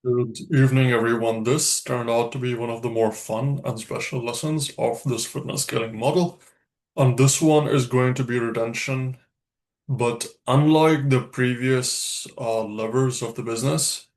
Good evening, everyone. This turned out to be one of the more fun and special lessons of this fitness scaling model. And this one is going to be retention. But unlike the previous levers of the business,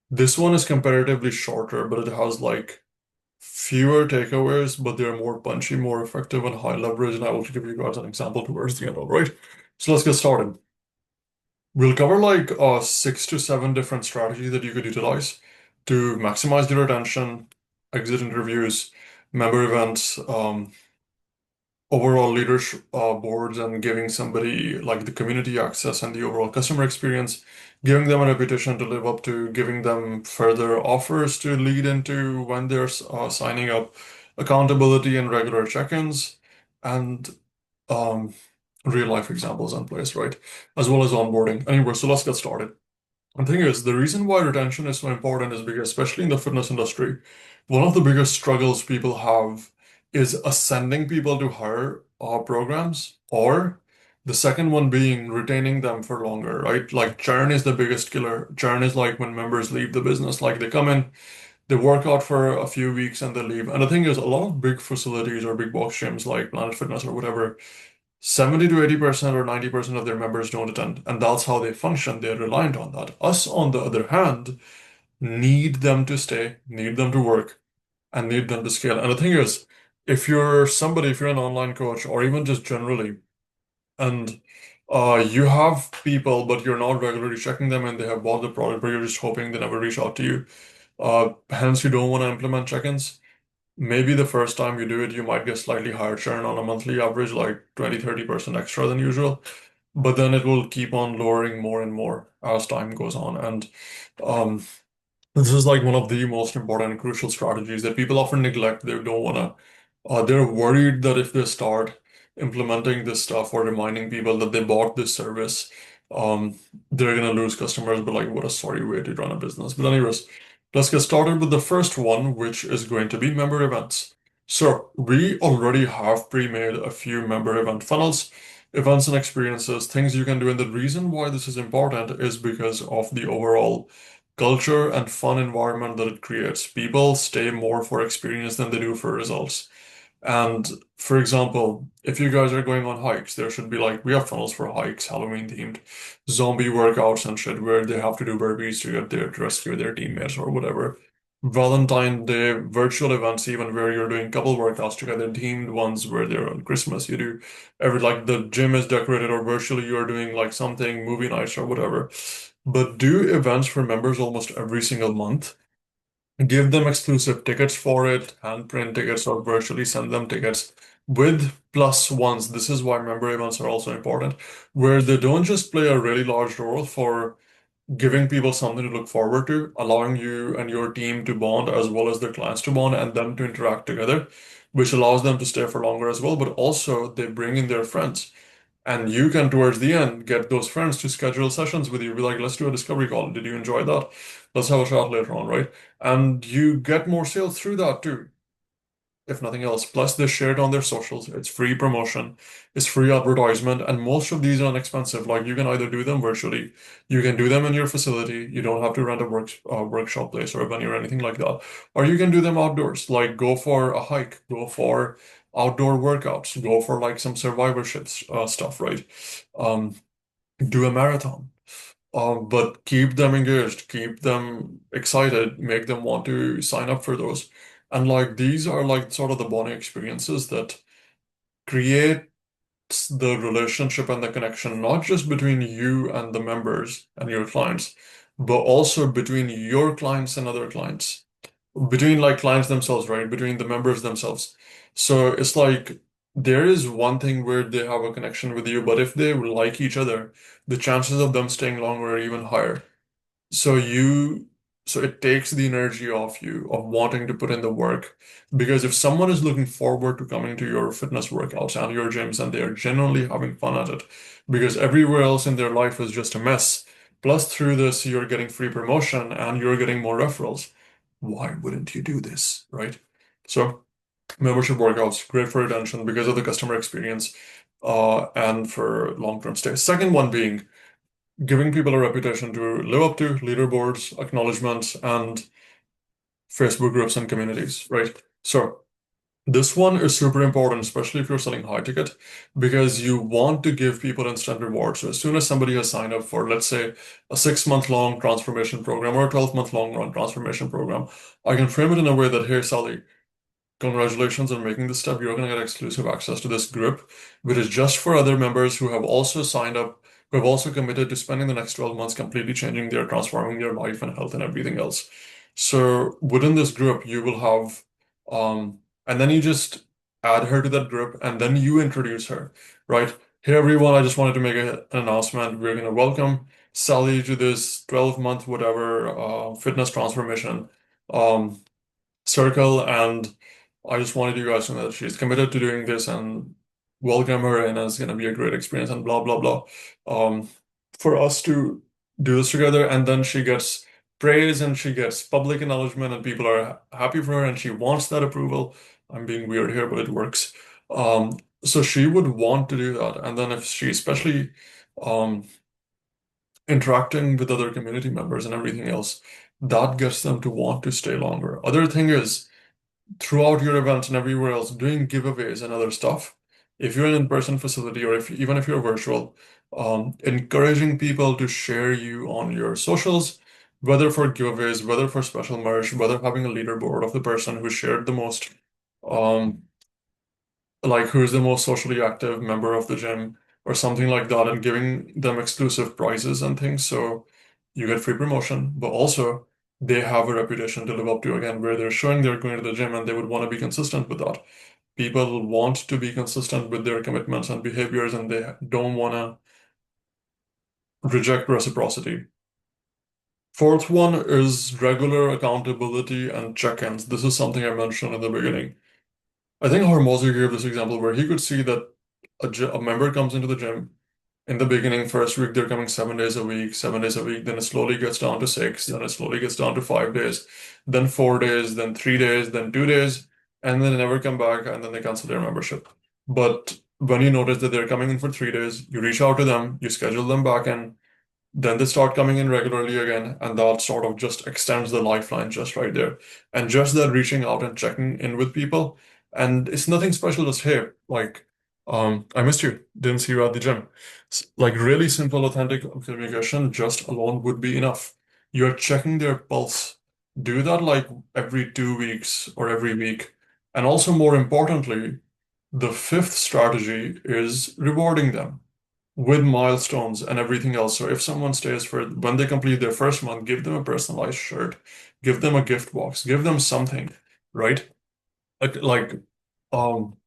this one is comparatively shorter, but it has like fewer takeaways, but they're more punchy, more effective, and high leverage. And I will give you guys an example towards the end, all right? So let's get started. We'll cover like 6 to 7 different strategies that you could utilize to maximize your retention, exit interviews, member events, overall leadership boards, and giving somebody like the community access and the overall customer experience, giving them a reputation to live up to, giving them further offers to lead into when they're signing up, accountability and regular check-ins, and um, real life examples in place, right? As well as onboarding. Anyway, so let's get started. The thing is, the reason why retention is so important is because, especially in the fitness industry, one of the biggest struggles people have is ascending people to higher programs, or the second one being retaining them for longer, right? Like churn is the biggest killer. Churn is like when members leave the business, like they come in, they work out for a few weeks and they leave. And the thing is, a lot of big facilities or big box gyms like Planet Fitness or whatever, 70 to 80% or 90% of their members don't attend, and that's how they function. They're reliant on that. Us, on the other hand, need them to stay, need them to work, and need them to scale. And the thing is, if you're an online coach, or even just generally, and you have people, but you're not regularly checking them and they have bought the product, but you're just hoping they never reach out to you, hence you don't want to implement check-ins. Maybe the first time you do it, you might get slightly higher churn on a monthly average, like 20-30% extra than usual. But then it will keep on lowering more and more as time goes on. And um, this is like one of the most important and crucial strategies that people often neglect. They don't want to, they're worried that if they start implementing this stuff or reminding people that they bought this service, um, they're going to lose customers. But like, what a sorry way to run a business. But anyways, let's get started with the first one, which is going to be member events. So we already have pre-made a few member event funnels, events and experiences, things you can do. And the reason why this is important is because of the overall culture and fun environment that it creates. People stay more for experience than they do for results. And for example, if you guys are going on hikes, there should be like, we have funnels for hikes, Halloween themed, zombie workouts and shit where they have to do burpees to get there to rescue their teammates or whatever. Valentine Day virtual events, even where you're doing couple workouts together, themed ones where they're on Christmas, you do every like the gym is decorated or virtually you're doing like something, movie nights or whatever. But do events for members almost every single month. Give them exclusive tickets for it, handprint tickets, or virtually send them tickets with plus ones. This is why member events are also important, where they don't just play a really large role for giving people something to look forward to, allowing you and your team to bond as well as their clients to bond and them to interact together, which allows them to stay for longer as well. But also, they bring in their friends. And you can, towards the end, get those friends to schedule sessions with you. Be like, let's do a discovery call. Did you enjoy that? Let's have a chat later on, right? And you get more sales through that too, if nothing else. Plus, they share it on their socials. It's free promotion, it's free advertisement, and most of these are inexpensive. Like you can either do them virtually, you can do them in your facility. You don't have to rent a workshop place or a venue or anything like that. Or you can do them outdoors. Like go for a hike, go for outdoor workouts, go for like some survivorship stuff, right? Um, do a marathon. But keep them engaged, keep them excited, make them want to sign up for those. And like these are like sort of the bonding experiences that creates the relationship and the connection, not just between you and the members and your clients, but also between your clients and other clients, between like clients themselves, right? Between the members themselves. So it's like there is one thing where they have a connection with you, but if they like each other, the chances of them staying longer are even higher. So you, so it takes the energy off you of wanting to put in the work. Because if someone is looking forward to coming to your fitness workouts and your gyms and they are genuinely having fun at it, because everywhere else in their life is just a mess, plus through this you're getting free promotion and you're getting more referrals, why wouldn't you do this, right? So membership workouts, great for retention because of the customer experience, and for long-term stay. Second one being giving people a reputation to live up to, leaderboards, acknowledgements, and Facebook groups and communities, right? So this one is super important, especially if you're selling high ticket, because you want to give people instant rewards. So as soon as somebody has signed up for, let's say, a 6 month long transformation program or a 12-month long run transformation program, I can frame it in a way that, hey, Sally, congratulations on making this step. You're going to get exclusive access to this group, which is just for other members who have also signed up, who have also committed to spending the next 12 months completely changing their, transforming their life and health and everything else. So within this group, you will have, and then you just add her to that group and then you introduce her, right? Hey everyone, I just wanted to make an announcement. We're going to welcome Sally to this 12-month whatever fitness transformation. Um, circle, and I just wanted you guys to know that she's committed to doing this and welcome her in. It's going to be a great experience and blah blah blah. Um, for us to do this together, and then she gets praise and she gets public acknowledgement, and people are happy for her, and she wants that approval. I'm being weird here, but it works. So she would want to do that, and then if she especially um, interacting with other community members and everything else, that gets them to want to stay longer. Other thing is throughout your events and everywhere else, doing giveaways and other stuff. If you're an in-person facility or if even if you're virtual, encouraging people to share you on your socials, whether for giveaways, whether for special merch, whether having a leaderboard of the person who shared the most, um, like who's the most socially active member of the gym or something like that, and giving them exclusive prizes and things. So you get free promotion, but also they have a reputation to live up to again, where they're showing they're going to the gym and they would want to be consistent with that. People want to be consistent with their commitments and behaviors, and they don't want to reject reciprocity. Fourth one is regular accountability and check-ins. This is something I mentioned in the beginning. I think Hormozy gave this example where he could see that a member comes into the gym. In the beginning, first week, they're coming 7 days a week, 7 days a week. Then it slowly gets down to six. Then it slowly gets down to 5 days. Then 4 days. Then 3 days. Then 2 days. And then they never come back. And then they cancel their membership. But when you notice that they're coming in for 3 days, you reach out to them, you schedule them back in, then they start coming in regularly again, and that sort of just extends the lifeline just right there. And just that reaching out and checking in with people, and it's nothing special, just hey, like, I missed you, didn't see you at the gym. Like really simple, authentic communication just alone would be enough. You're checking their pulse. Do that like every 2 weeks or every week. And also more importantly, the fifth strategy is rewarding them with milestones and everything else. So if someone stays for when they complete their first month, give them a personalized shirt, give them a gift box, give them something, right? Like um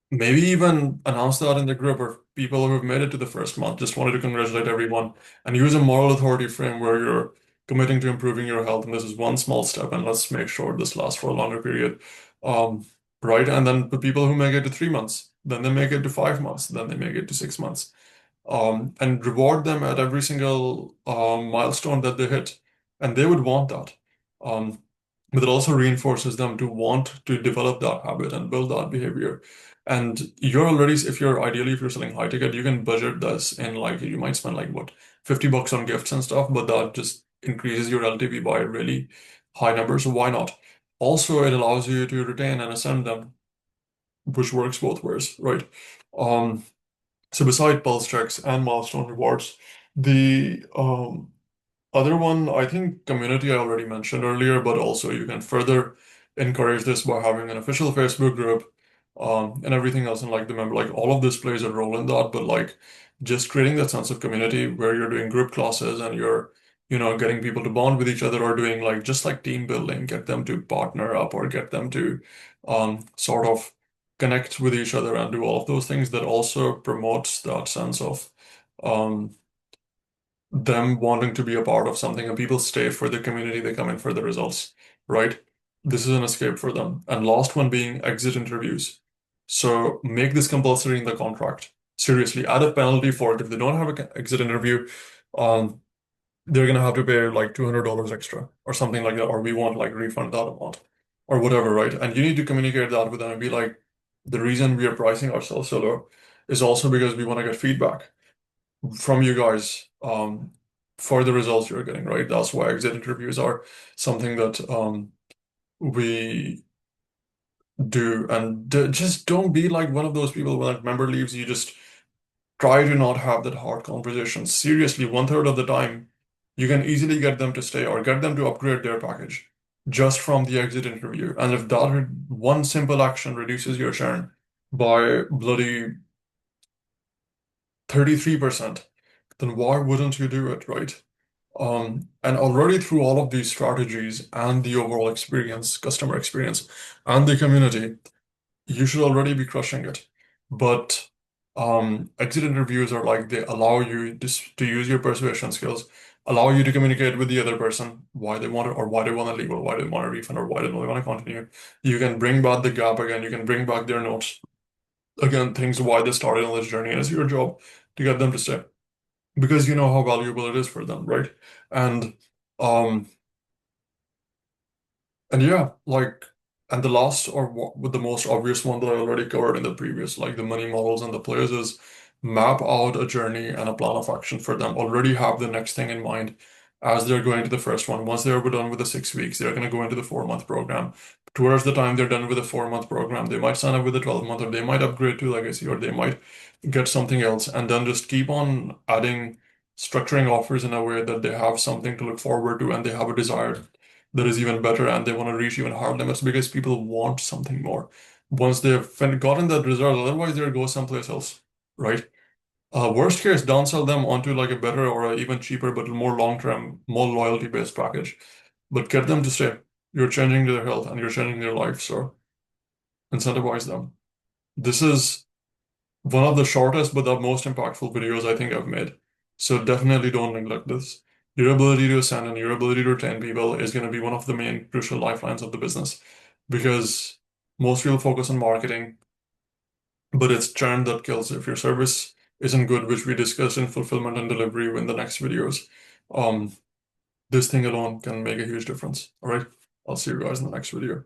maybe even announce that in the group or people who've made it to the first month. Just wanted to congratulate everyone and use a moral authority frame where you're committing to improving your health. And this is one small step, and let's make sure this lasts for a longer period. Um, right. And then the people who make it to 3 months, then they make it to 5 months, then they make it to 6 months, and reward them at every single milestone that they hit. And they would want that. Um, but it also reinforces them to want to develop that habit and build that behavior. And you're already, if you're ideally, if you're selling high ticket, you can budget this in like, you might spend like what, $50 on gifts and stuff, but that just increases your LTV by a really high number. So why not? Also, it allows you to retain and ascend them, which works both ways, right? Um, so beside pulse checks and milestone rewards, the other one, I think community I already mentioned earlier, but also you can further encourage this by having an official Facebook group, and everything else. And like the member, like all of this plays a role in that, but like just creating that sense of community where you're doing group classes and you're, getting people to bond with each other or doing like just like team building, get them to partner up or get them to sort of connect with each other and do all of those things that also promotes that sense of um, them wanting to be a part of something, and people stay for the community, they come in for the results, right? This is an escape for them. And last one being exit interviews. So make this compulsory in the contract. Seriously, add a penalty for it. If they don't have an exit interview, um, they're gonna have to pay like $200 extra or something like that, or we won't like refund that amount or whatever, right? And you need to communicate that with them and be like, the reason we are pricing ourselves so low is also because we want to get feedback. from you guys for the results you're getting, right? That's why exit interviews are something that we do. And just don't be like one of those people when a member leaves, you just try to not have that hard conversation. Seriously, one third of the time, you can easily get them to stay or get them to upgrade their package just from the exit interview. And if that one simple action reduces your churn by bloody 33%, then why wouldn't you do it, right? And already through all of these strategies and the overall experience, customer experience, and the community, you should already be crushing it. But exit interviews are like they allow you to use your persuasion skills, allow you to communicate with the other person why they want it or why they want to leave or why they want a refund or why they don't want to continue. You can bring back the gap again, you can bring back their notes. Again, things why they started on this journey, and it's your job to get them to stay because you know how valuable it is for them, right? And um and yeah, like, and the last or with the most obvious one that I already covered in the previous, like the money models and the players, is map out a journey and a plan of action for them. Already have the next thing in mind as they're going to the first one. Once they're done with the 6 weeks, they're going to go into the 4 month program. Towards the time they're done with the 4 month program, they might sign up with the 12 month, or they might upgrade to legacy, or they might get something else, and then just keep on adding, structuring offers in a way that they have something to look forward to and they have a desire that is even better and they want to reach even hard limits because people want something more. Once they've gotten that result, otherwise they'll go someplace else, right? Worst case, downsell them onto like a better or a even cheaper but more long-term, more loyalty-based package. But get them to stay. You're changing their health and you're changing their life, so incentivize them. This is one of the shortest but the most impactful videos I think I've made. So definitely don't neglect this. Your ability to ascend and your ability to retain people is going to be one of the main crucial lifelines of the business because most people focus on marketing, but it's churn that kills. If your service isn't good, which we discussed in fulfillment and delivery in the next videos, um, this thing alone can make a huge difference. All right, I'll see you guys in the next video.